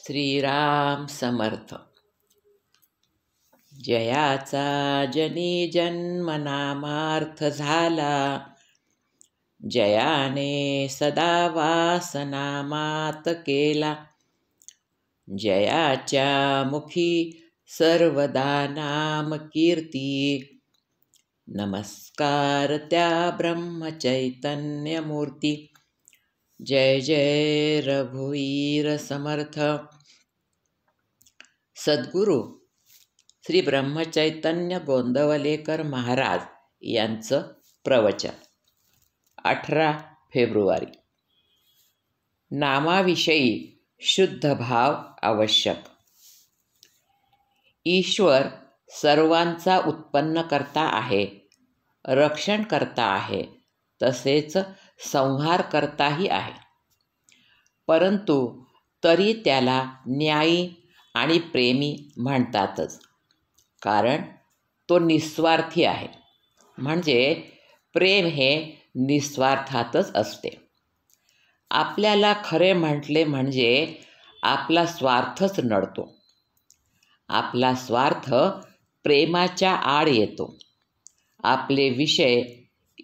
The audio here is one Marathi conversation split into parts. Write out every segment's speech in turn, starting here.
श्रीराम समर्थ. जयाचा जनी जन्म नामार्थ झाला, जयाने सदा वास नामात केला. जयाच्या मुखी सर्वदा नाम कीर्ती, नमस्कार त्या ब्रह्मचैतन्य मूर्ती. जय जय रघुवीर समर्थ. सद्गुरू श्री ब्रह्मचैतन्य गोंदवलेकर महाराज यांचं प्रवचन 18 फेब्रुवारी. नामाविषयी शुद्ध भाव आवश्यक. ईश्वर सर्वांचा उत्पन्न करता आहे, रक्षण करता आहे, तसेच संहार करताही आहे. परंतु तरी त्याला न्यायी आणि प्रेमी म्हणतातच, कारण तो निस्वार्थी आहे. म्हणजे प्रेम हे निस्वार्थातच असते. आपल्याला खरे म्हटले म्हणजे आपला स्वार्थच नडतो. आपला स्वार्थ प्रेमाच्या आड येतो. आपले विषय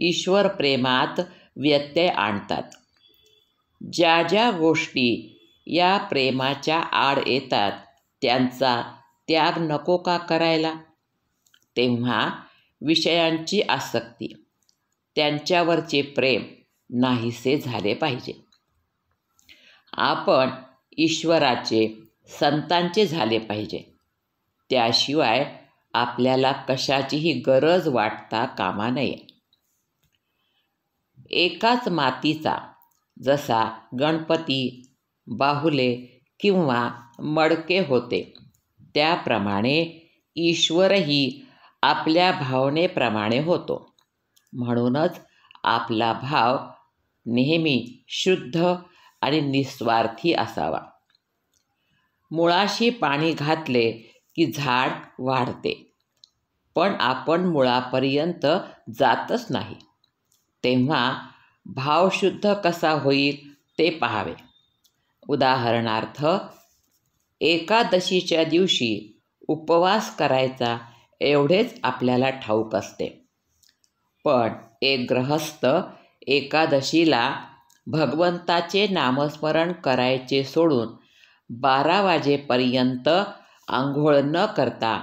ईश्वर प्रेमात व्यत्यय आणतात. ज्या ज्या गोष्टी या प्रेमाच्या आड येतात त्यांचा त्याग नको का करायला? तेव्हा विषयांची आसक्ती, त्यांच्यावरचे प्रेम नाहीसे झाले पाहिजे. आपण ईश्वराचे, संतांचे झाले पाहिजे. त्याशिवाय आपल्याला कशाचीही गरज वाटता कामा नये. एकाच मातीचा जसा गणपती, बाहुले किंवा मडके होते, त्याप्रमाणे ईश्वरही आपल्या भावनेप्रमाणे होतो. म्हणूनच आपला भाव नेहमी शुद्ध आणि निस्वार्थी असावा. मुळाशी पाणी घातले की झाड वाढते, पण आपण मुळापर्यंत जातच नाही. तेव्हा भाव शुद्ध कसा होईल ते पाहावे. उदाहरणार्थ, एकादशीच्या दिवशी उपवास करायचा एवढेच आपल्याला ठाऊक असते. पण एक गृहस्थ एकादशीला भगवंताचे नामस्मरण करायचे सोडून 12 वाजेपर्यंत आंघोळ न करता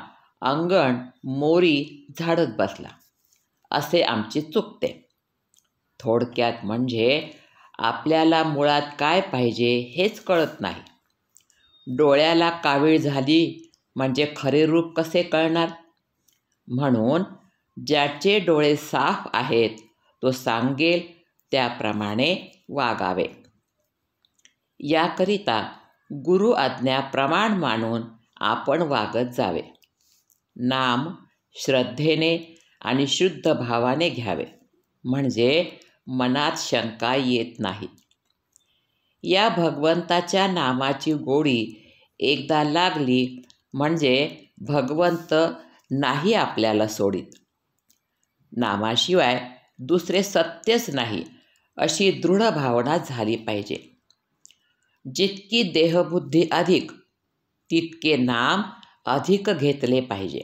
अंगण मोरी झाडत बसला, असे आमचे चुकते. थोडक्यात म्हणजे आपल्याला मुळात काय पाहिजे हेच कळत नाही. डोळ्याला कावीळ झाली म्हणजे खरे रूप कसे कळणार? म्हणून ज्याचे डोळे साफ आहेत तो सांगेल त्याप्रमाणे वागावे. याकरिता गुरु आज्ञा प्रमाण मानून आपण वागत जावे. नाम श्रद्धेने आणि शुद्ध भावाने घ्यावे, म्हणजे मनात शंका येत नाही. या भगवंताच्या नामाची गोडी एकदा लागली म्हणजे भगवंत नाही आपल्याला सोडित. नामाशिवाय दुसरे सत्यच नाही अशी दृढ भावना झाली पाहिजे. जितकी देहबुद्धी अधिक, तितके नाम अधिक घेतले पाहिजे.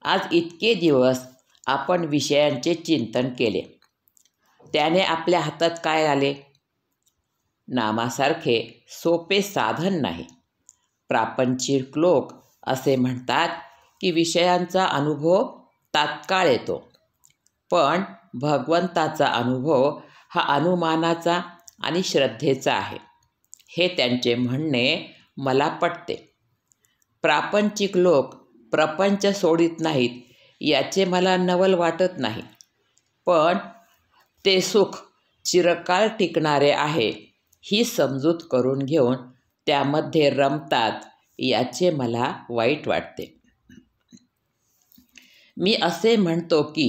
आज इतके दिवस आपण विषयांचे चिंतन केले, त्याने आपल्या हातात काय आले? नामासारखे सोपे साधन नाही. प्रापंचिक लोक असे म्हणतात की विषयांचा अनुभव तात्काळ येतो, पण भगवंताचा अनुभव हा अनुमानाचा आणि श्रद्धेचा आहे. हे त्यांचे म्हणणे मला पटते. प्रापंचिक लोक प्रपंच सोडित नाहीत याचे मला नवल वाटत नाही, पण ते सुख चिरकाळ टिकणारे आहे ही समजूत करून घेऊन त्यामध्ये रमतात याचे मला वाईट वाटते. मी असे म्हणतो की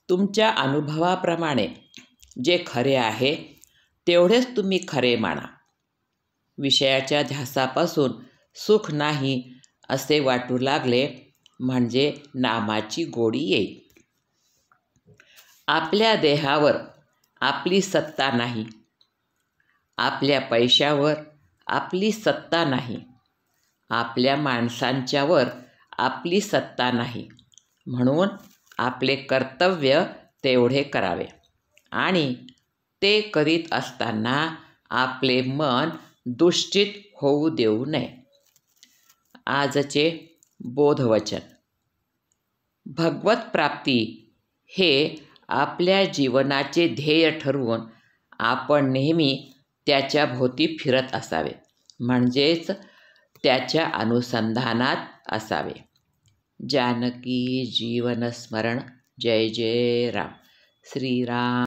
तुमच्या अनुभवाप्रमाणे जे खरे आहे तेवढेच तुम्ही खरे माना. विषयाच्या ध्यासापासून सुख नाही असे वाटू लागले म्हणजे नामाची गोडी येईल. आपल्या देहावर आपली सत्ता नाही. आपल्या पैशावर, आपली सत्ता नाही. आपल्या माणसांच्यावर आपली सत्ता नाही. म्हणून आपले कर्तव्य तेवढे करावे आणि ते करीत असताना आपले मन दुष्टित होऊ देऊ नये. आजचे बोधवचन. भगवत प्राप्ती हे आपल्या जीवनाचे ध्येय ठरवून आपण नेहमी त्याच्या भोवती फिरत असावे, म्हणजेच त्याच्या अनुसंधानात असावे. जानकी जीवन स्मरण. जय जय राम. श्रीराम.